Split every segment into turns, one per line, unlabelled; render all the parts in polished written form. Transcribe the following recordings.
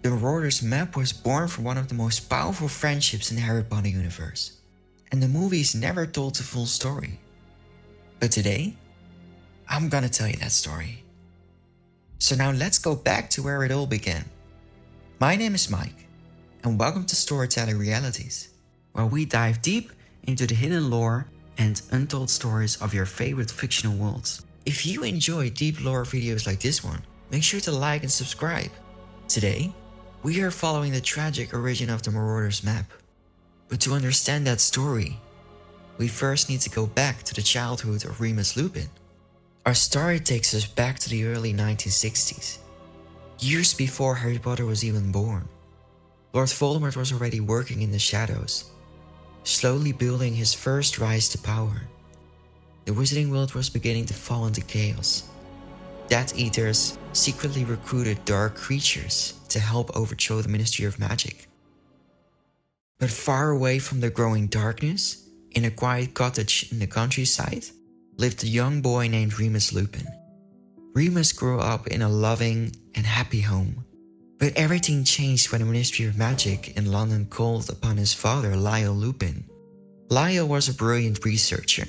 The Marauders map was born from one of the most powerful friendships in the Harry Potter universe, and the movies never told the full story. But today, I'm gonna tell you that story. So now let's go back to where it all began. My name is Mike, and welcome to Storyteller Realities, where we dive deep into the hidden lore and untold stories of your favorite fictional worlds. If you enjoy deep lore videos like this one, make sure to like and subscribe. Today, we are following the tragic origin of the Marauders map. But to understand that story, we first need to go back to the childhood of Remus Lupin. Our story takes us back to the early 1960s, years before Harry Potter was even born. Lord Voldemort was already working in the shadows, slowly building his first rise to power. The wizarding world was beginning to fall into chaos. Death Eaters secretly recruited dark creatures to help overthrow the Ministry of Magic. But far away from the growing darkness, in a quiet cottage in the countryside, lived a young boy named Remus Lupin. Remus grew up in a loving and happy home. But everything changed when the Ministry of Magic in London called upon his father, Lyle Lupin. Lyle was a brilliant researcher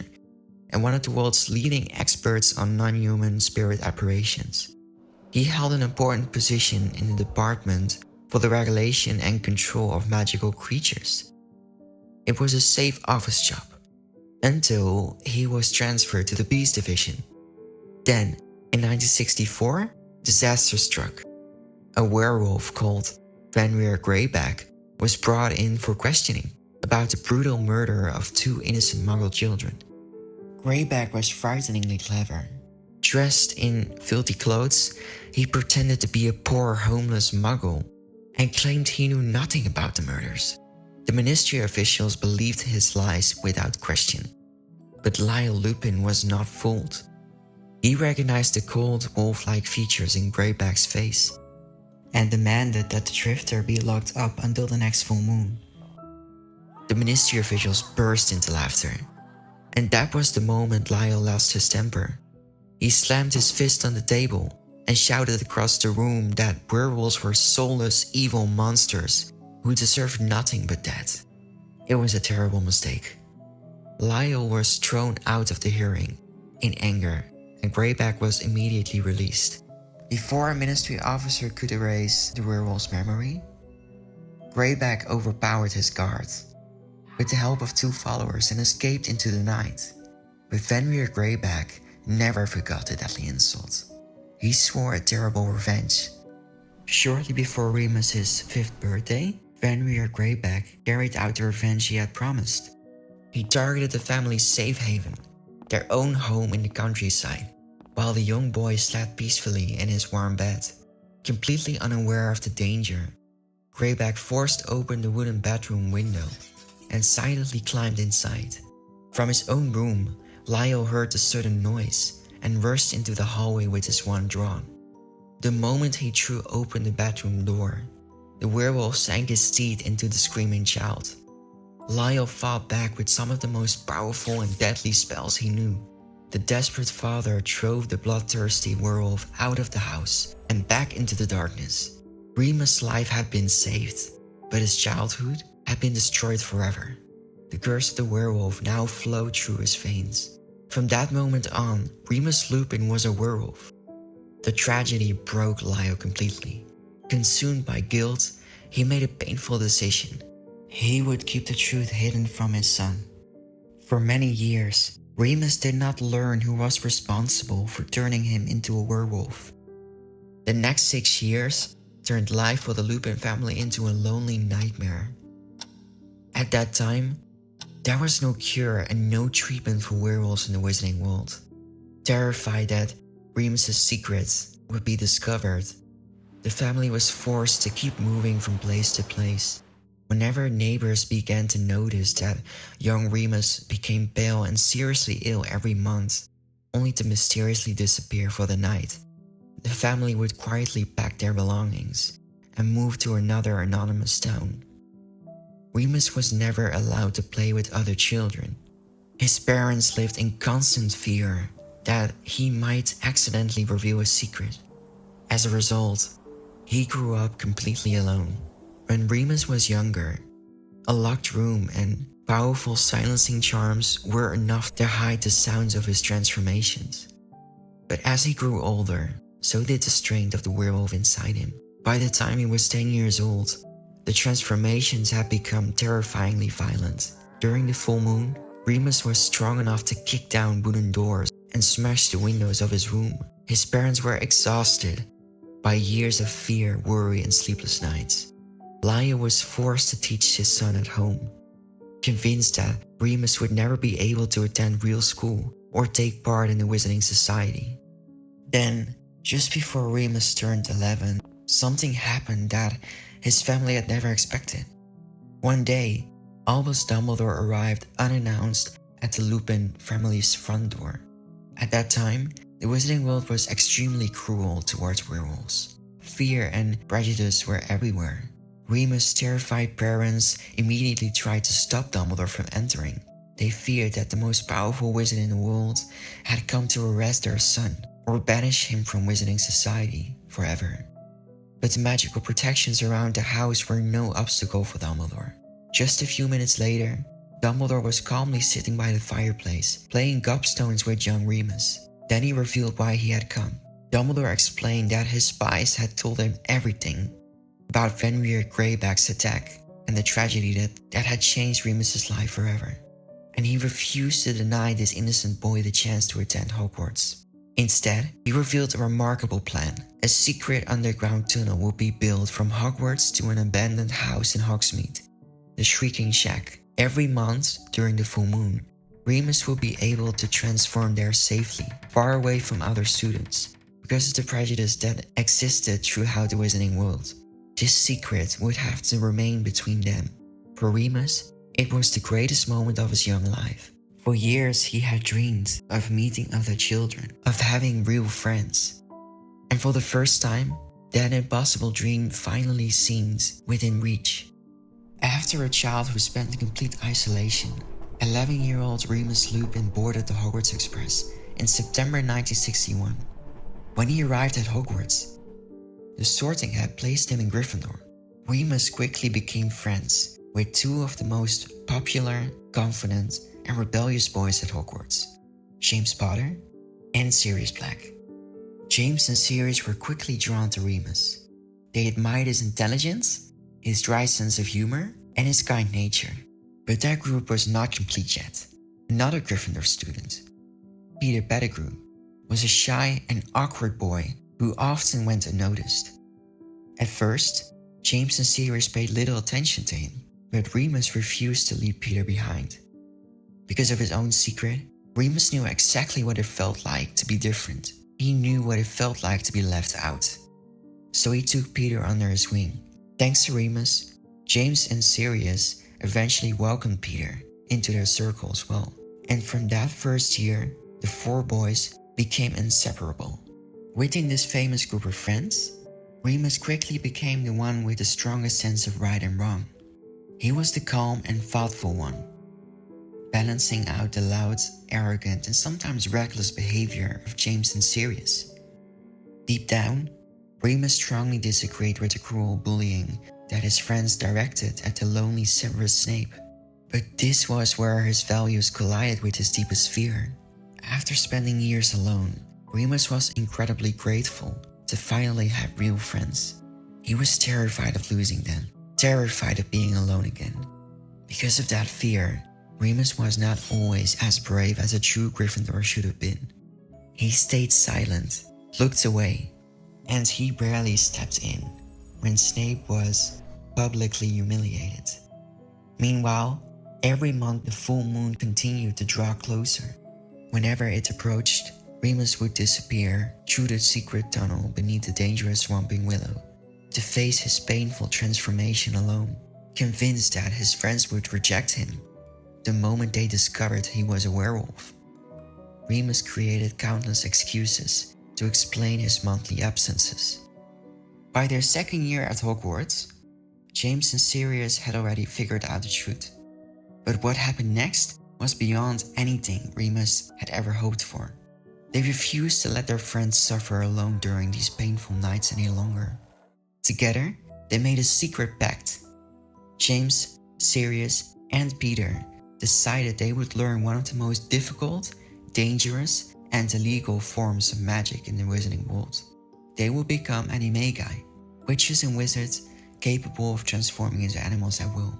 and one of the world's leading experts on non-human spirit apparitions. He held an important position in the Department for the Regulation and Control of Magical Creatures. It was a safe office job, until he was transferred to the Beast Division. Then, in 1964, disaster struck. A werewolf called Fenrir Greyback was brought in for questioning about the brutal murder of 2 innocent Muggle children. Greyback was frighteningly clever. Dressed in filthy clothes, he pretended to be a poor homeless Muggle and claimed he knew nothing about the murders. The Ministry officials believed his lies without question. But Lyle Lupin was not fooled. He recognized the cold, wolf-like features in Greyback's face and demanded that the Drifter be locked up until the next full moon. The Ministry officials burst into laughter, and that was the moment Lyle lost his temper. He slammed his fist on the table and shouted across the room that werewolves were soulless, evil monsters who deserved nothing but death. It was a terrible mistake. Lyle was thrown out of the hearing in anger, and Greyback was immediately released. Before a ministry officer could erase the werewolf's memory, Greyback overpowered his guard with the help of 2 followers and escaped into the night. But Fenrir Greyback never forgot the deadly insult. He swore a terrible revenge. Shortly before Remus's 5th birthday, Fenrir Greyback carried out the revenge he had promised. He targeted the family's safe haven, their own home in the countryside, while the young boy slept peacefully in his warm bed. Completely unaware of the danger, Greyback forced open the wooden bedroom window and silently climbed inside. From his own room, Lyle heard a sudden noise and rushed into the hallway with his wand drawn. The moment he threw open the bedroom door, the werewolf sank his teeth into the screaming child. Lyle fought back with some of the most powerful and deadly spells he knew. The desperate father drove the bloodthirsty werewolf out of the house and back into the darkness. Remus' life had been saved, but his childhood had been destroyed forever. The curse of the werewolf now flowed through his veins. From that moment on, Remus Lupin was a werewolf. The tragedy broke Lyle completely. Consumed by guilt, he made a painful decision. He would keep the truth hidden from his son. For many years, Remus did not learn who was responsible for turning him into a werewolf. The next 6 years turned life for the Lupin family into a lonely nightmare. At that time, there was no cure and no treatment for werewolves in the wizarding world. Terrified that Remus's secrets would be discovered, the family was forced to keep moving from place to place. Whenever neighbors began to notice that young Remus became pale and seriously ill every month, only to mysteriously disappear for the night, the family would quietly pack their belongings and move to another anonymous town. Remus was never allowed to play with other children. His parents lived in constant fear that he might accidentally reveal a secret. As a result, He grew up completely alone. When Remus was younger, a locked room and powerful silencing charms were enough to hide the sounds of his transformations. But as he grew older, so did the strength of the werewolf inside him. By the time he was 10 years old, the transformations had become terrifyingly violent. During the full moon, Remus was strong enough to kick down wooden doors and smash the windows of his room. His parents were exhausted by years of fear, worry, and sleepless nights. Laia was forced to teach his son at home, convinced that Remus would never be able to attend real school or take part in the Wizarding Society. Then, just before Remus turned 11, something happened that his family had never expected. One day, Albus Dumbledore arrived unannounced at the Lupin family's front door. At that time, the Wizarding world was extremely cruel towards werewolves. Fear and prejudice were everywhere. Remus' terrified parents immediately tried to stop Dumbledore from entering. They feared that the most powerful wizard in the world had come to arrest their son or banish him from Wizarding Society forever. But the magical protections around the house were no obstacle for Dumbledore. Just a few minutes later, Dumbledore was calmly sitting by the fireplace, playing gobstones with young Remus. Then he revealed why he had come. Dumbledore explained that his spies had told him everything about Fenrir Greyback's attack and the tragedy that had changed Remus's life forever. And he refused to deny this innocent boy the chance to attend Hogwarts. Instead, he revealed a remarkable plan. A secret underground tunnel would be built from Hogwarts to an abandoned house in Hogsmeade, the Shrieking Shack. Every month during the full moon, Remus would be able to transform there safely, far away from other students, because of the prejudice that existed throughout the Wizarding world. This secret would have to remain between them. For Remus, it was the greatest moment of his young life. For years, he had dreamed of meeting other children, of having real friends. And for the first time, that impossible dream finally seemed within reach. After a child who spent in complete isolation, 11-year-old Remus Lupin boarded the Hogwarts Express in September 1961. When he arrived at Hogwarts, the sorting had placed him in Gryffindor. Remus quickly became friends with two of the most popular, confident, and rebellious boys at Hogwarts, James Potter and Sirius Black. James and Sirius were quickly drawn to Remus. They admired his intelligence, his dry sense of humor, and his kind nature. But that group was not complete yet. Another Gryffindor student, Peter Pettigrew, was a shy and awkward boy who often went unnoticed. At first, James and Sirius paid little attention to him, but Remus refused to leave Peter behind. Because of his own secret, Remus knew exactly what it felt like to be different. He knew what it felt like to be left out. So he took Peter under his wing. Thanks to Remus, James and Sirius eventually welcomed Peter into their circle as well. And from that first year, the four boys became inseparable. Within this famous group of friends, Remus quickly became the one with the strongest sense of right and wrong. He was the calm and thoughtful one, balancing out the loud, arrogant, and sometimes reckless behavior of James and Sirius. Deep down, Remus strongly disagreed with the cruel bullying that his friends directed at the lonely Severus Snape. But this was where his values collided with his deepest fear. After spending years alone, Remus was incredibly grateful to finally have real friends. He was terrified of losing them, terrified of being alone again. Because of that fear, Remus was not always as brave as a true Gryffindor should have been. He stayed silent, looked away, and he barely stepped in when Snape was publicly humiliated. Meanwhile, every month the full moon continued to draw closer. Whenever it approached, Remus would disappear through the secret tunnel beneath the dangerous Whomping Willow to face his painful transformation alone, convinced that his friends would reject him the moment they discovered he was a werewolf. Remus created countless excuses to explain his monthly absences. By their second year at Hogwarts, James and Sirius had already figured out the truth. But what happened next was beyond anything Remus had ever hoped for. They refused to let their friends suffer alone during these painful nights any longer. Together, they made a secret pact. James, Sirius, and Peter decided they would learn one of the most difficult, dangerous, and illegal forms of magic in the wizarding world. They would become Animagi, witches and wizards capable of transforming into animals at will.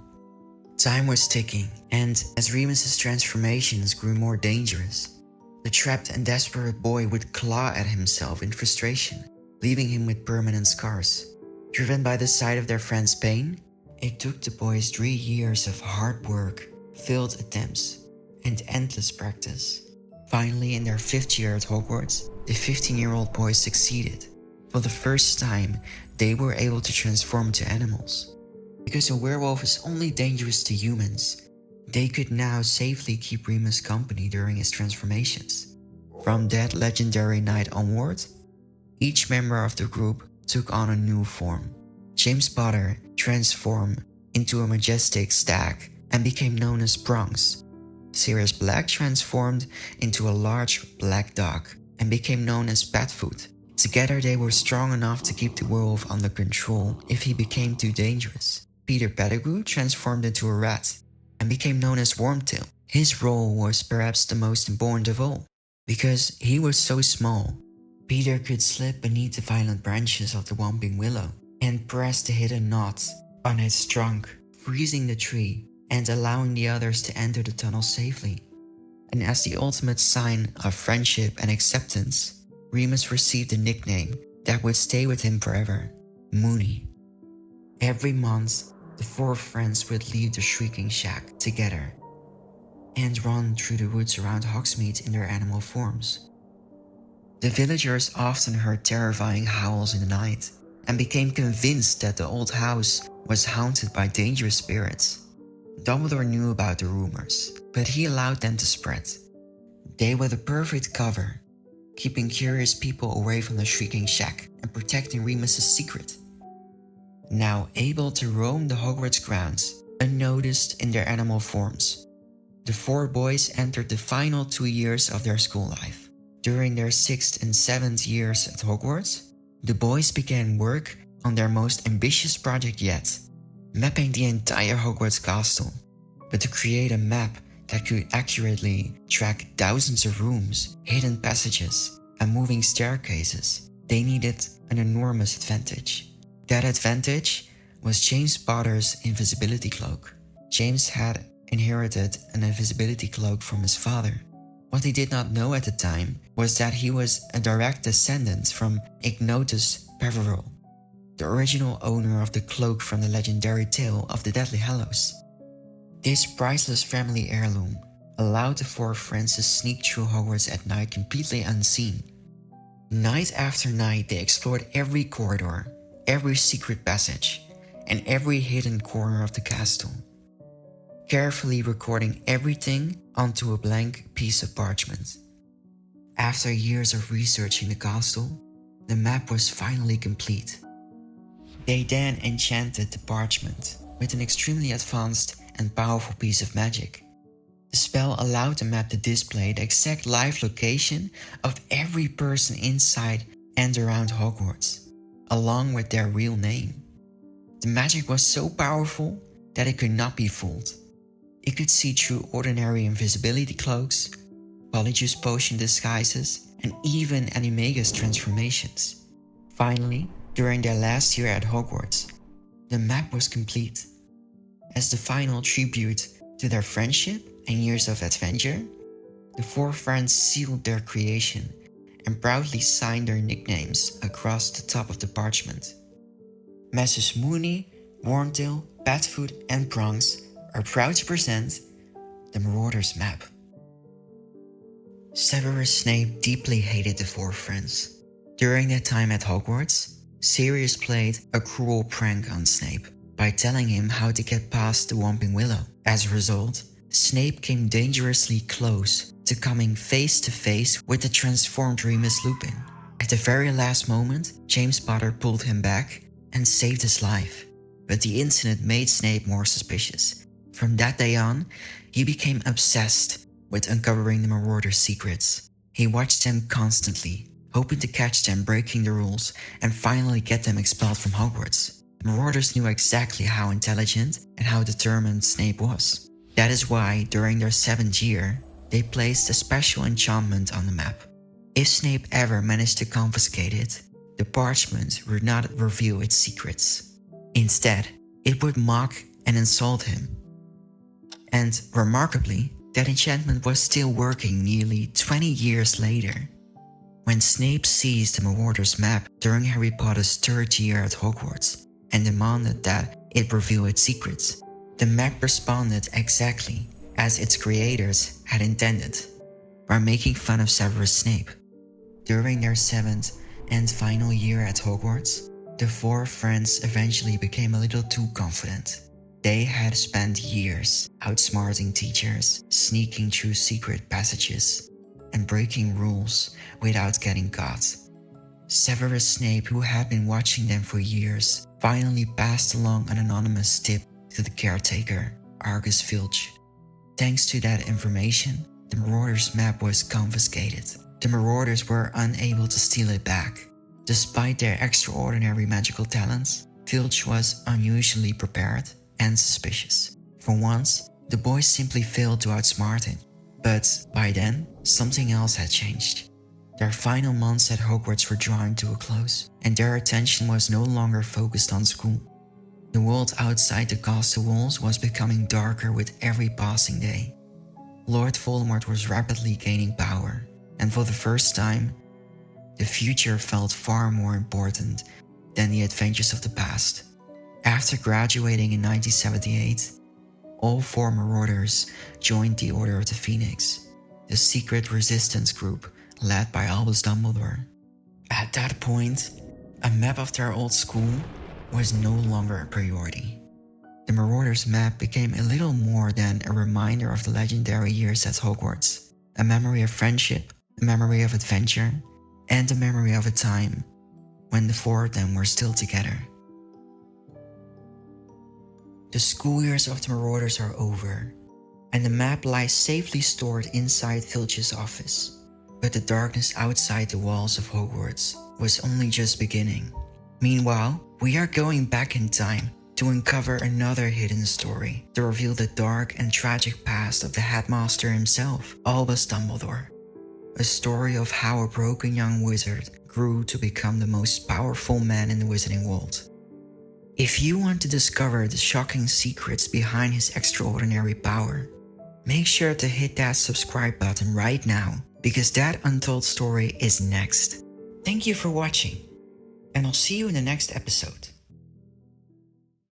Time was ticking, and as Remus's transformations grew more dangerous, the trapped and desperate boy would claw at himself in frustration, leaving him with permanent scars. Driven by the sight of their friend's pain, it took the boys 3 years of hard work, failed attempts, and endless practice. Finally, in their 5th year at Hogwarts, the 15-year-old boys succeeded. For the first time, they were able to transform into animals. Because a werewolf is only dangerous to humans, they could now safely keep Remus company during his transformations. From that legendary night onward, each member of the group took on a new form. James Potter transformed into a majestic stag and became known as Bronx. Sirius Black transformed into a large black dog and became known as Batfoot. Together they were strong enough to keep the werewolf under control if he became too dangerous. Peter Pettigrew transformed into a rat and became known as Wormtail. His role was perhaps the most important of all. Because he was so small, Peter could slip beneath the violent branches of the Whomping Willow and press the hidden knot on its trunk, freezing the tree and allowing the others to enter the tunnel safely. And as the ultimate sign of friendship and acceptance, Remus received a nickname that would stay with him forever: Moony. Every month, the 4 friends would leave the Shrieking Shack together and run through the woods around Hogsmeade in their animal forms. The villagers often heard terrifying howls in the night and became convinced that the old house was haunted by dangerous spirits. Dumbledore knew about the rumors, but he allowed them to spread. They were the perfect cover, keeping curious people away from the Shrieking Shack and protecting Remus's secret. Now able to roam the Hogwarts grounds, unnoticed in their animal forms, the 4 boys entered the final 2 years of their school life. During their 6th and 7th years at Hogwarts, the boys began work on their most ambitious project yet, mapping the entire Hogwarts castle. But to create a map that could accurately track thousands of rooms, hidden passages, and moving staircases, they needed an enormous advantage. That advantage was James Potter's invisibility cloak. James had inherited an invisibility cloak from his father. What he did not know at the time was that he was a direct descendant from Ignotus Peveril, the original owner of the cloak from the legendary tale of the Deathly Hallows. This priceless family heirloom allowed the 4 friends to sneak through Hogwarts at night completely unseen. Night after night they explored every corridor, every secret passage, and every hidden corner of the castle, carefully recording everything onto a blank piece of parchment. After years of researching the castle, the map was finally complete. They then enchanted the parchment with an extremely advanced and powerful piece of magic. The spell allowed the map to display the exact live location of every person inside and around Hogwarts, along with their real name. The magic was so powerful that it could not be fooled. It could see through ordinary invisibility cloaks, Polyjuice potion disguises, and even Animagus transformations. Finally, during their last year at Hogwarts, the map was complete. As the final tribute to their friendship and years of adventure, the 4 friends sealed their creation and proudly signed their nicknames across the top of the parchment. Messrs. Moony, Wormtail, Batfoot, and Bronx are proud to present the Marauders map. Severus Snape deeply hated the 4 friends. During their time at Hogwarts, Sirius played a cruel prank on Snape by telling him how to get past the Whomping Willow. As a result, Snape came dangerously close to coming face to face with the transformed Remus Lupin. At the very last moment, James Potter pulled him back and saved his life. But the incident made Snape more suspicious. From that day on, he became obsessed with uncovering the Marauders' secrets. He watched them constantly, hoping to catch them breaking the rules and finally get them expelled from Hogwarts. The Marauders knew exactly how intelligent and how determined Snape was. That is why, during their 7th year, they placed a special enchantment on the map. If Snape ever managed to confiscate it, the parchment would not reveal its secrets. Instead, it would mock and insult him. And remarkably, that enchantment was still working nearly 20 years later. When Snape seized the Marauders map during Harry Potter's 3rd year at Hogwarts and demanded that it reveal its secrets, the map responded exactly as its creators had intended, by making fun of Severus Snape. During their 7th and final year at Hogwarts, the 4 friends eventually became a little too confident. They had spent years outsmarting teachers, sneaking through secret passages, and breaking rules without getting caught. Severus Snape, who had been watching them for years, finally passed along an anonymous tip to the caretaker, Argus Filch. Thanks to that information, the Marauders' map was confiscated. The Marauders were unable to steal it back. Despite their extraordinary magical talents, Filch was unusually prepared and suspicious. For once, the boys simply failed to outsmart him. But by then, something else had changed. Their final months at Hogwarts were drawing to a close, and their attention was no longer focused on school. The world outside the castle walls was becoming darker with every passing day. Lord Voldemort was rapidly gaining power, and for the first time, the future felt far more important than the adventures of the past. After graduating in 1978, all 4 Marauders joined the Order of the Phoenix, the secret resistance group led by Albus Dumbledore. At that point, a map of their old school was no longer a priority. The Marauders' map became a little more than a reminder of the legendary years at Hogwarts, a memory of friendship, a memory of adventure, and a memory of a time when the 4 of them were still together. The school years of the Marauders are over, and the map lies safely stored inside Filch's office. But the darkness outside the walls of Hogwarts was only just beginning. Meanwhile, we are going back in time to uncover another hidden story to reveal the dark and tragic past of the headmaster himself, Albus Dumbledore. A story of how a broken young wizard grew to become the most powerful man in the wizarding world. If you want to discover the shocking secrets behind his extraordinary power, make sure to hit that subscribe button right now, because that untold story is next. Thank you for watching, and I'll see you in the next episode.